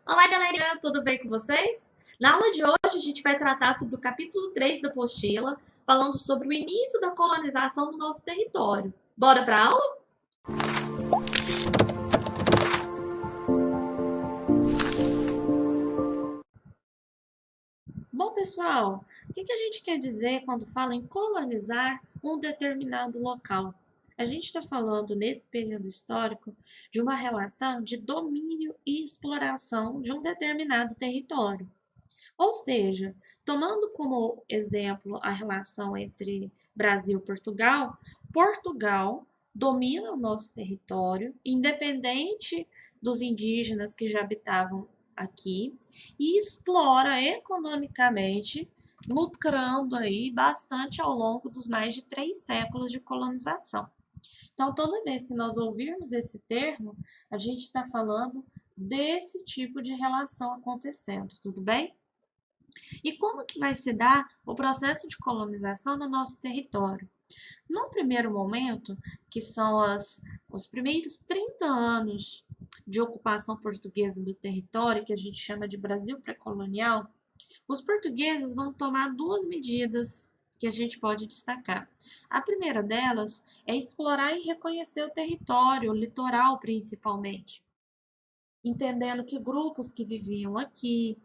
Olá, galerinha, tudo bem com vocês? Na aula de hoje, a gente vai tratar sobre o capítulo 3 da apostila, falando sobre o início da colonização do nosso território. Bora para a aula? Bom, pessoal, o que a gente quer dizer quando fala em colonizar um determinado local? A gente está falando, nesse período histórico, de uma relação de domínio e exploração de um determinado território. Ou seja, tomando como exemplo a relação entre Brasil e Portugal, Portugal domina o nosso território, independente dos indígenas que já habitavam aqui, e explora economicamente, lucrando aí bastante ao longo dos mais de 3 séculos de colonização. Então, toda vez que nós ouvirmos esse termo, a gente está falando desse tipo de relação acontecendo, tudo bem? E como que vai se dar o processo de colonização no nosso território? No primeiro momento, que são os primeiros 30 anos de ocupação portuguesa do território, que a gente chama de Brasil pré-colonial, os portugueses vão tomar duas medidas que a gente pode destacar. A primeira delas é explorar e reconhecer o território, o litoral principalmente, entendendo que grupos que viviam aqui,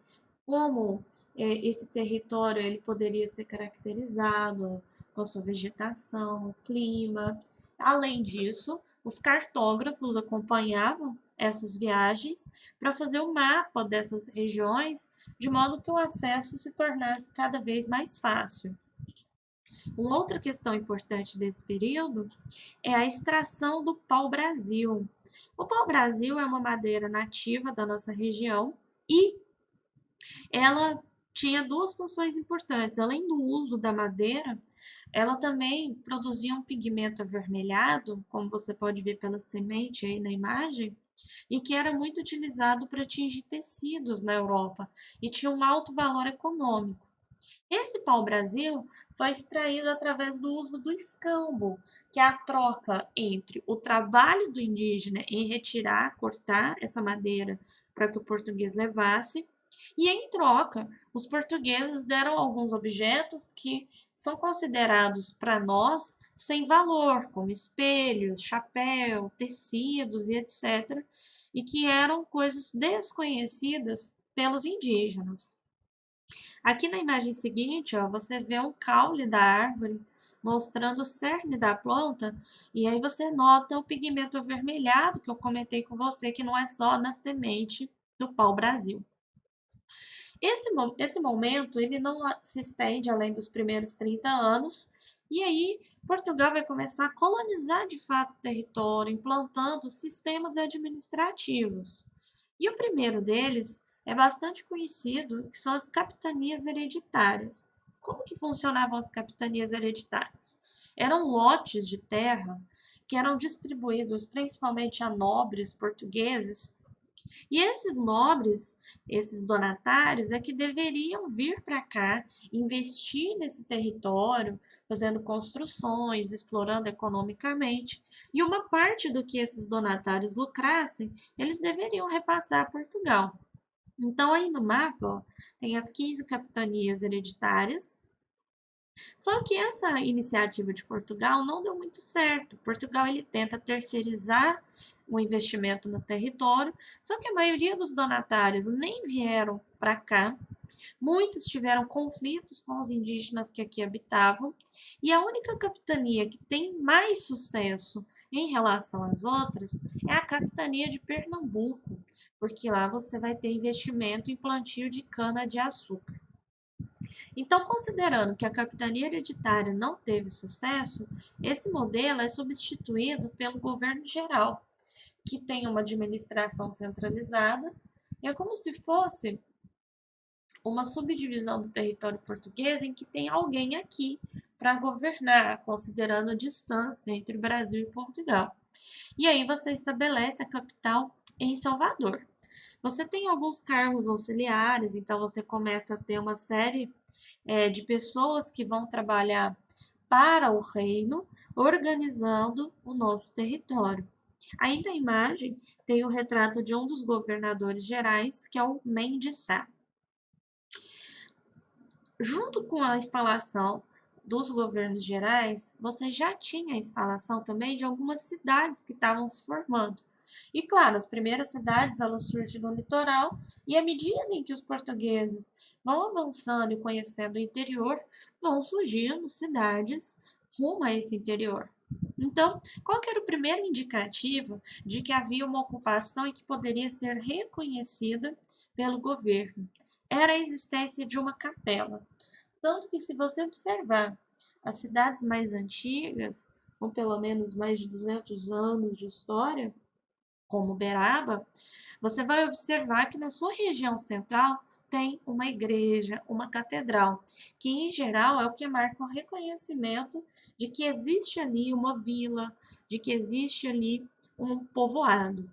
como esse território ele poderia ser caracterizado com a sua vegetação, clima. Além disso, os cartógrafos acompanhavam essas viagens para fazer o mapa dessas regiões, de modo que o acesso se tornasse cada vez mais fácil. Uma outra questão importante desse período é a extração do pau-brasil. O pau-brasil é uma madeira nativa da nossa região e ela tinha duas funções importantes. Além do uso da madeira, ela também produzia um pigmento avermelhado, como você pode ver pela semente aí na imagem, e que era muito utilizado para tingir tecidos na Europa e tinha um alto valor econômico. Esse pau-brasil foi extraído através do uso do escambo, que é a troca entre o trabalho do indígena em retirar, cortar essa madeira para que o português levasse, e em troca, os portugueses deram alguns objetos que são considerados para nós sem valor, como espelhos, chapéu, tecidos e etc., e que eram coisas desconhecidas pelos indígenas. Aqui na imagem seguinte, ó, você vê um caule da árvore mostrando o cerne da planta, e aí você nota o pigmento avermelhado que eu comentei com você, que não é só na semente do pau-brasil. Esse momento ele não se estende além dos primeiros 30 anos, e aí Portugal vai começar a colonizar de fato o território, implantando sistemas administrativos. E o primeiro deles é bastante conhecido, que são as capitanias hereditárias. Como que funcionavam as capitanias hereditárias? Eram lotes de terra que eram distribuídos principalmente a nobres portugueses, e esses nobres, esses donatários, é que deveriam vir para cá, investir nesse território, fazendo construções, explorando economicamente, e uma parte do que esses donatários lucrassem, eles deveriam repassar a Portugal. Então, aí no mapa, ó, tem as 15 capitanias hereditárias. Só que essa iniciativa de Portugal não deu muito certo. Portugal ele tenta terceirizar o investimento no território, só que a maioria dos donatários nem vieram para cá. Muitos tiveram conflitos com os indígenas que aqui habitavam, e a única capitania que tem mais sucesso em relação às outras é a capitania de Pernambuco, porque lá você vai ter investimento em plantio de cana-de-açúcar. Então, considerando que a capitania hereditária não teve sucesso, esse modelo é substituído pelo governo geral, que tem uma administração centralizada. É como se fosse uma subdivisão do território português em que tem alguém aqui para governar, considerando a distância entre o Brasil e Portugal. E aí você estabelece a capital em Salvador. Você tem alguns cargos auxiliares, então você começa a ter uma série de pessoas que vão trabalhar para o reino, organizando o nosso território. Aí na imagem tem o retrato de um dos governadores gerais, que é o Mendes Sá. Junto com a instalação dos governos gerais, você já tinha a instalação também de algumas cidades que estavam se formando. E claro, as primeiras cidades elas surgem no litoral e à medida em que os portugueses vão avançando e conhecendo o interior, vão surgindo cidades rumo a esse interior. Então, qual que era o primeiro indicativo de que havia uma ocupação e que poderia ser reconhecida pelo governo? Era a existência de uma capela. Tanto que, se você observar as cidades mais antigas, com pelo menos mais de 200 anos de história, como Beraba, você vai observar que na sua região central tem uma igreja, uma catedral, que em geral é o que marca o reconhecimento de que existe ali uma vila, de que existe ali um povoado.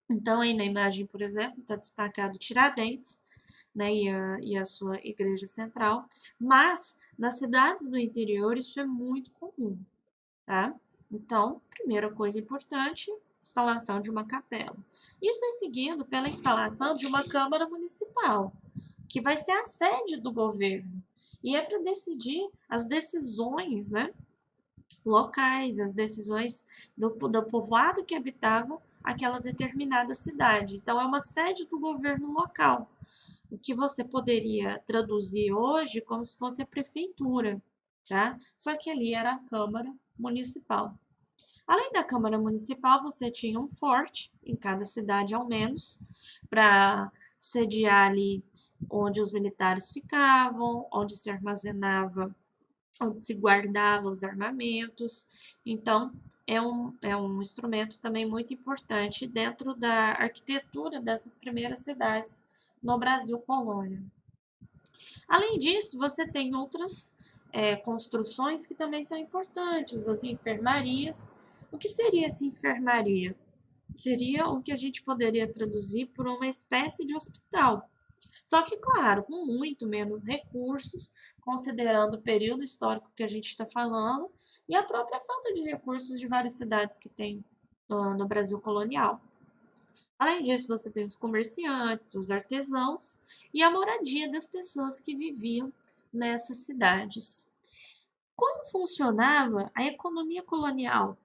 Então, aí na imagem, por exemplo, está destacado Tiradentes, né, e a sua igreja central, mas nas cidades do interior isso é muito comum, tá? Então, primeira coisa importante, instalação de uma capela. Isso é seguido pela instalação de uma Câmara Municipal, que vai ser a sede do governo, e é para decidir as decisões, né, locais, as decisões do povoado que habitava aquela determinada cidade. Então, é uma sede do governo local, o que você poderia traduzir hoje como se fosse a prefeitura, tá? Só que ali era a Câmara Municipal. Além da Câmara Municipal, você tinha um forte, em cada cidade ao menos, para sediar ali onde os militares ficavam, onde se armazenava, onde se guardava os armamentos. Então, é um instrumento também muito importante dentro da arquitetura dessas primeiras cidades no Brasil colônia. Além disso, você tem outras construções que também são importantes, as enfermarias. O que seria essa enfermaria? Seria o que a gente poderia traduzir por uma espécie de hospital. Só que, claro, com muito menos recursos, considerando o período histórico que a gente está falando e a própria falta de recursos de várias cidades que tem no Brasil colonial. Além disso, você tem os comerciantes, os artesãos e a moradia das pessoas que viviam nessas cidades. Como funcionava a economia colonial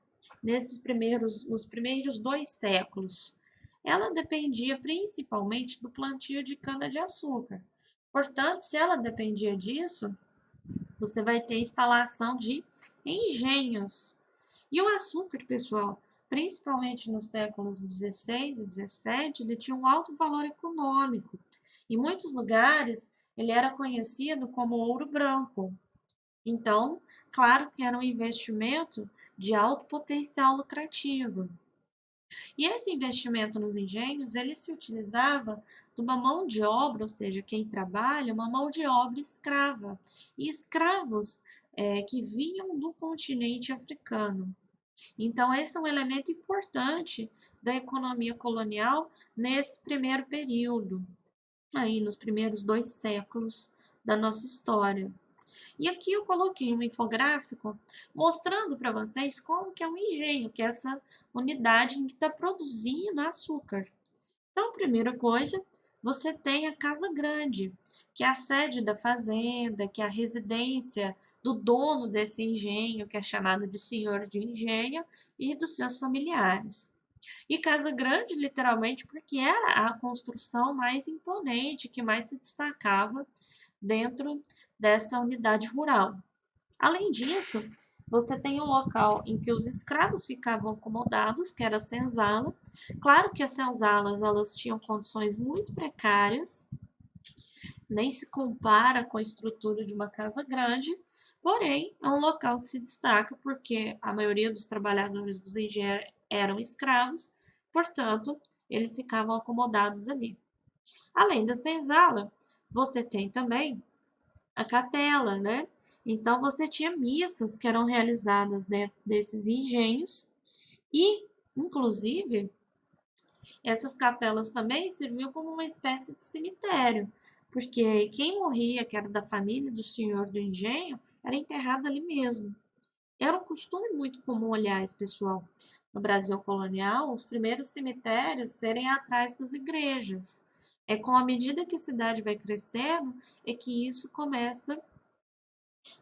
nos primeiros 2 séculos? Ela dependia principalmente do plantio de cana-de-açúcar. Portanto, se ela dependia disso, você vai ter instalação de engenhos. E o açúcar, pessoal, principalmente nos séculos 16 e 17, ele tinha um alto valor econômico. Em muitos lugares, ele era conhecido como ouro branco. Então, claro que era um investimento de alto potencial lucrativo. E esse investimento nos engenhos, ele se utilizava de uma mão de obra, ou seja, quem trabalha, uma mão de obra escrava, e escravos que vinham do continente africano. Então, esse é um elemento importante da economia colonial nesse primeiro período, aí nos primeiros 2 séculos da nossa história. E aqui eu coloquei um infográfico mostrando para vocês como que é um engenho, que é essa unidade que está produzindo açúcar. Então, primeira coisa, você tem a casa grande, que é a sede da fazenda, que é a residência do dono desse engenho, que é chamado de senhor de engenho, e dos seus familiares. E casa grande, literalmente, porque era a construção mais imponente, que mais se destacava dentro dessa unidade rural. Além disso, você tem o local em que os escravos ficavam acomodados, que era a senzala. Claro que as senzalas elas tinham condições muito precárias, nem se compara com a estrutura de uma casa grande, porém é um local que se destaca porque a maioria dos trabalhadores dos engenheiros eram escravos, portanto, eles ficavam acomodados ali. Além da senzala, você tem também a capela, né? Então você tinha missas que eram realizadas dentro desses engenhos e, inclusive, essas capelas também serviam como uma espécie de cemitério, porque quem morria, que era da família do senhor do engenho, era enterrado ali mesmo. Era um costume muito comum, aliás, pessoal, no Brasil colonial, os primeiros cemitérios serem atrás das igrejas. É com a medida que a cidade vai crescendo, é que isso começa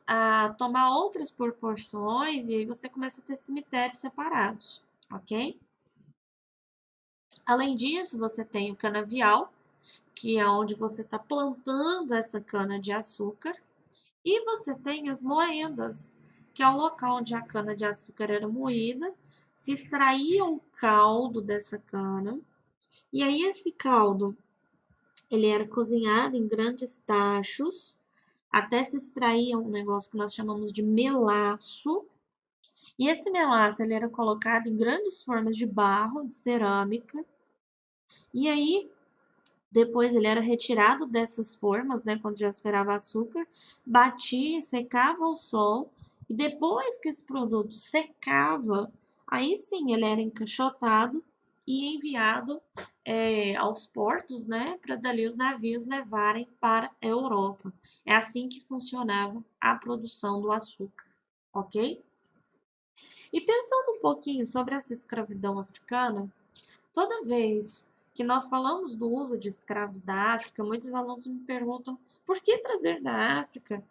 a tomar outras proporções e aí você começa a ter cemitérios separados, ok? Além disso, você tem o canavial, que é onde você está plantando essa cana de açúcar, e você tem as moendas, que é o local onde a cana de açúcar era moída, se extraía o caldo dessa cana, e aí esse caldo ele era cozinhado em grandes tachos, até se extraía um negócio que nós chamamos de melaço, e esse melaço ele era colocado em grandes formas de barro, de cerâmica, e aí depois ele era retirado dessas formas, né, quando já esperava açúcar, batia, secava ao sol, e depois que esse produto secava, aí sim ele era encaixotado e enviado aos portos, né, para dali os navios levarem para a Europa. É assim que funcionava a produção do açúcar, ok? E pensando um pouquinho sobre essa escravidão africana, toda vez que nós falamos do uso de escravos da África, muitos alunos me perguntam por que trazer da África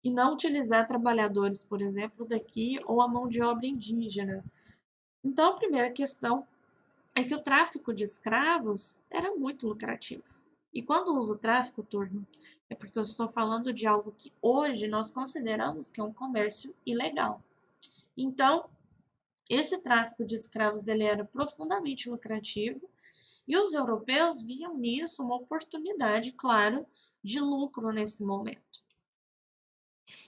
e não utilizar trabalhadores, por exemplo, daqui ou a mão de obra indígena. Então, a primeira questão é que o tráfico de escravos era muito lucrativo. E quando uso tráfico, turma, é porque eu estou falando de algo que hoje nós consideramos que é um comércio ilegal. Então, esse tráfico de escravos ele era profundamente lucrativo e os europeus viam nisso uma oportunidade, claro, de lucro nesse momento.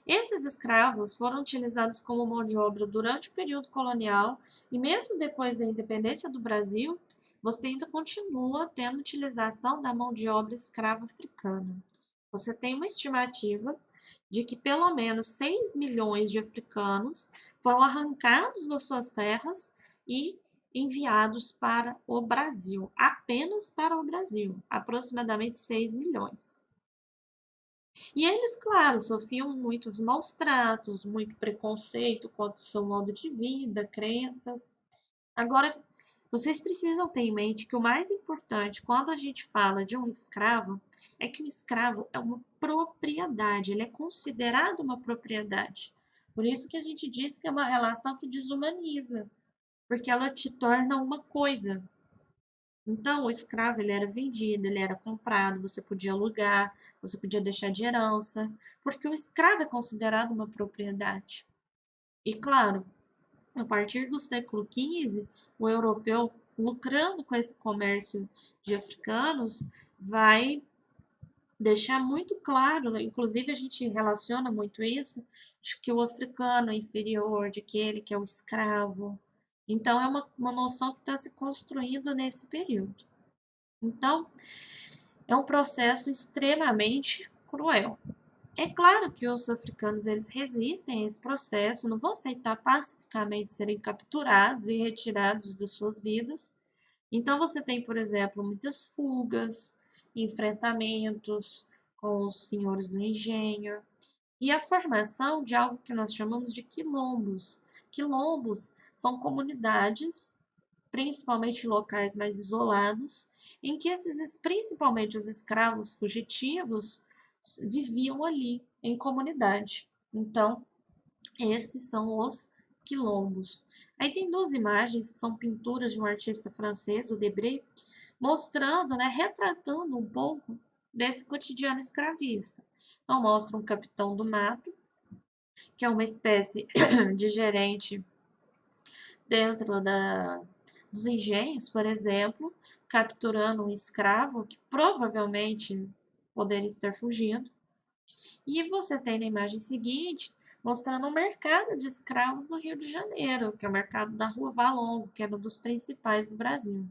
Esses escravos foram utilizados como mão de obra durante o período colonial e mesmo depois da independência do Brasil, você ainda continua tendo utilização da mão de obra escrava africana. Você tem uma estimativa de que pelo menos 6 milhões de africanos foram arrancados das suas terras e enviados para o Brasil, apenas para o Brasil, aproximadamente 6 milhões. E eles, claro, sofriam muitos maus tratos, muito preconceito contra o seu modo de vida, crenças. Agora, vocês precisam ter em mente que o mais importante quando a gente fala de um escravo é que o escravo é uma propriedade, ele é considerado uma propriedade. Por isso que a gente diz que é uma relação que desumaniza, porque ela te torna uma coisa. Então, o escravo ele era vendido, ele era comprado, você podia alugar, você podia deixar de herança, porque o escravo é considerado uma propriedade. E claro, a partir do século XV, o europeu, lucrando com esse comércio de africanos, vai deixar muito claro, inclusive a gente relaciona muito isso, de que o africano é inferior, de que ele que é o escravo. Então, é uma noção que está se construindo nesse período. Então, é um processo extremamente cruel. É claro que os africanos eles resistem a esse processo, não vão aceitar pacificamente serem capturados e retirados de suas vidas. Então você tem, por exemplo, muitas fugas, enfrentamentos com os senhores do engenho e a formação de algo que nós chamamos de quilombos. Quilombos são comunidades, principalmente locais mais isolados, em que esses, principalmente os escravos fugitivos, viviam ali em comunidade. Então, esses são os quilombos. Aí tem duas imagens que são pinturas de um artista francês, o Debré, mostrando, né, retratando um pouco desse cotidiano escravista. Então mostra um capitão do mato, que é uma espécie de gerente dentro dos engenhos, por exemplo, capturando um escravo que provavelmente poderia estar fugindo. E você tem na imagem seguinte mostrando um mercado de escravos no Rio de Janeiro, que é o mercado da Rua Valongo, que era um dos principais do Brasil.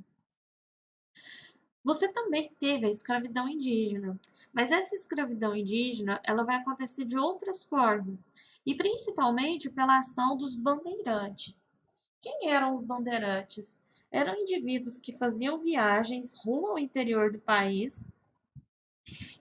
Você também teve a escravidão indígena, mas essa escravidão indígena ela vai acontecer de outras formas, e principalmente pela ação dos bandeirantes. Quem eram os bandeirantes? Eram indivíduos que faziam viagens rumo ao interior do país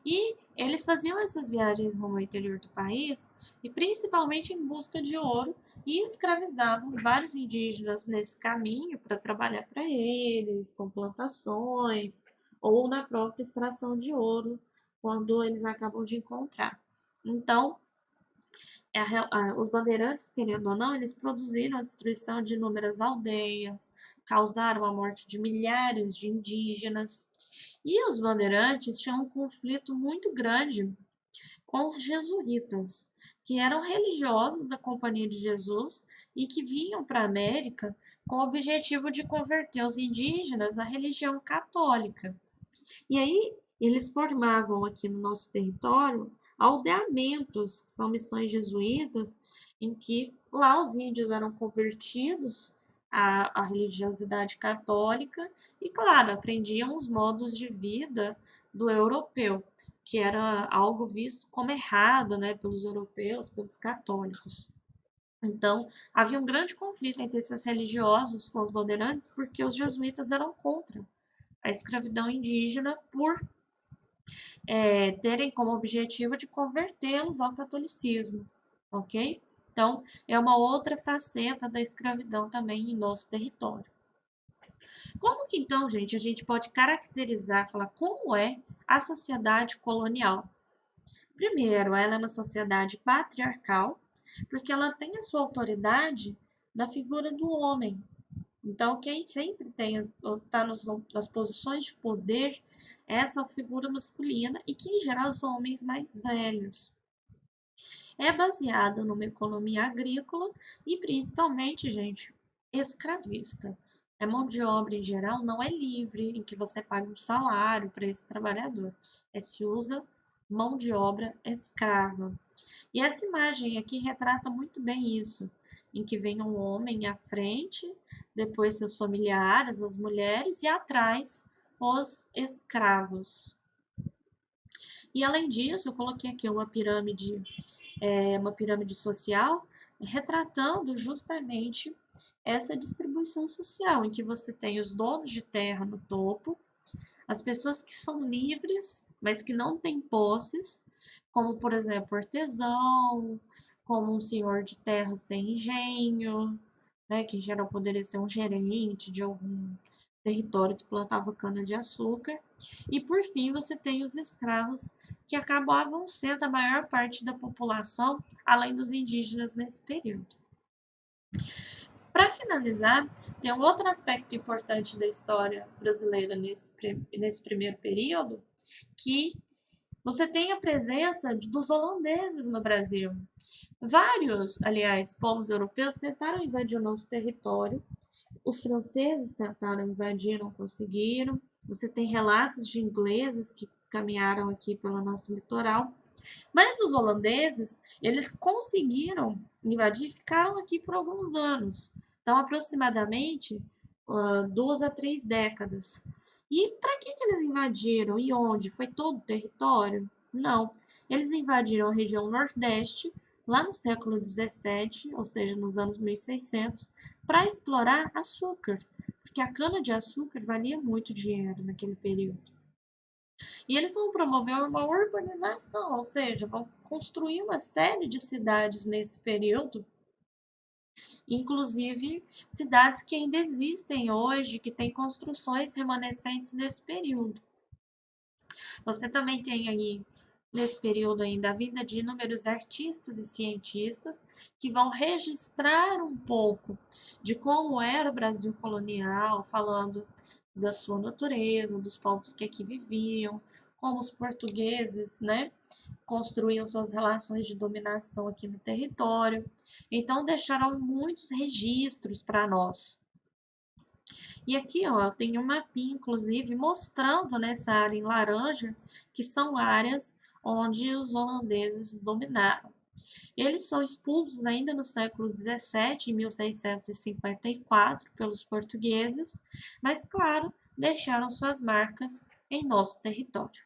E eles faziam essas viagens rumo ao interior do país, e principalmente em busca de ouro, e escravizavam vários indígenas nesse caminho para trabalhar para eles, com plantações, ou na própria extração de ouro, quando eles acabam de encontrar. Então, os bandeirantes, querendo ou não, eles produziram a destruição de inúmeras aldeias, causaram a morte de milhares de indígenas. E os bandeirantes tinham um conflito muito grande com os jesuítas, que eram religiosos da Companhia de Jesus e que vinham para a América com o objetivo de converter os indígenas à religião católica. E aí eles formavam aqui no nosso território aldeamentos, que são missões jesuítas, em que lá os índios eram convertidos à religiosidade católica e, claro, aprendiam os modos de vida do europeu, que era algo visto como errado, né, pelos europeus, pelos católicos. Então, havia um grande conflito entre esses religiosos com os bandeirantes, porque os jesuítas eram contra a escravidão indígena por terem como objetivo de convertê-los ao catolicismo, ok? Então, é uma outra faceta da escravidão também em nosso território. Como que então, gente, a gente pode caracterizar, falar como é a sociedade colonial? Primeiro, ela é uma sociedade patriarcal, porque ela tem a sua autoridade na figura do homem. Então, quem sempre está nas posições de poder é essa figura masculina e que, em geral, são homens mais velhos. É baseada numa economia agrícola e, principalmente, gente, escravista. A mão de obra, em geral, não é livre, em que você paga um salário para esse trabalhador. Se usa mão de obra escrava. E essa imagem aqui retrata muito bem isso, em que vem um homem à frente, depois seus familiares, as mulheres, e atrás os escravos. E além disso, eu coloquei aqui uma pirâmide social, retratando justamente essa distribuição social, em que você tem os donos de terra no topo, as pessoas que são livres, mas que não têm posses, como por exemplo artesão, como um senhor de terra sem engenho, né, que em geral poderia ser um gerente de algum território que plantava cana-de-açúcar. E por fim você tem os escravos, que acabavam sendo a maior parte da população, além dos indígenas nesse período. Para finalizar, tem um outro aspecto importante da história brasileira nesse primeiro período, que você tem a presença dos holandeses no Brasil. Vários, aliás, povos europeus tentaram invadir o nosso território. Os franceses tentaram invadir, não conseguiram. Você tem relatos de ingleses que caminharam aqui pelo nosso litoral. Mas os holandeses, eles conseguiram invadir e ficaram aqui por alguns anos. Então, aproximadamente 2 a 3 décadas. E para que eles invadiram e onde? Foi todo o território? Não. Eles invadiram a região Nordeste, lá no século XVII, ou seja, nos anos 1600, para explorar açúcar, porque a cana-de-açúcar valia muito dinheiro naquele período. E eles vão promover uma urbanização, ou seja, vão construir uma série de cidades nesse período, inclusive cidades que ainda existem hoje, que têm construções remanescentes desse período. Você também tem aí, nesse período ainda, a vinda de inúmeros artistas e cientistas que vão registrar um pouco de como era o Brasil colonial, falando da sua natureza, dos povos que aqui viviam, como os portugueses, né, construíam suas relações de dominação aqui no território. Então deixaram muitos registros para nós. E aqui, ó, tem um mapinha, inclusive, mostrando nessa área em laranja, que são áreas onde os holandeses dominaram. Eles são expulsos ainda no século XVII, em 1654, pelos portugueses, mas, claro, deixaram suas marcas em nosso território.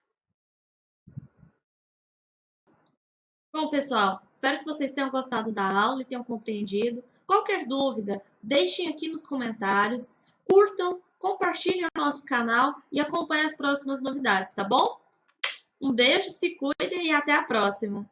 Bom, pessoal, espero que vocês tenham gostado da aula e tenham compreendido. Qualquer dúvida, deixem aqui nos comentários, curtam, compartilhem o nosso canal e acompanhem as próximas novidades, tá bom? Um beijo, se cuida e até a próxima.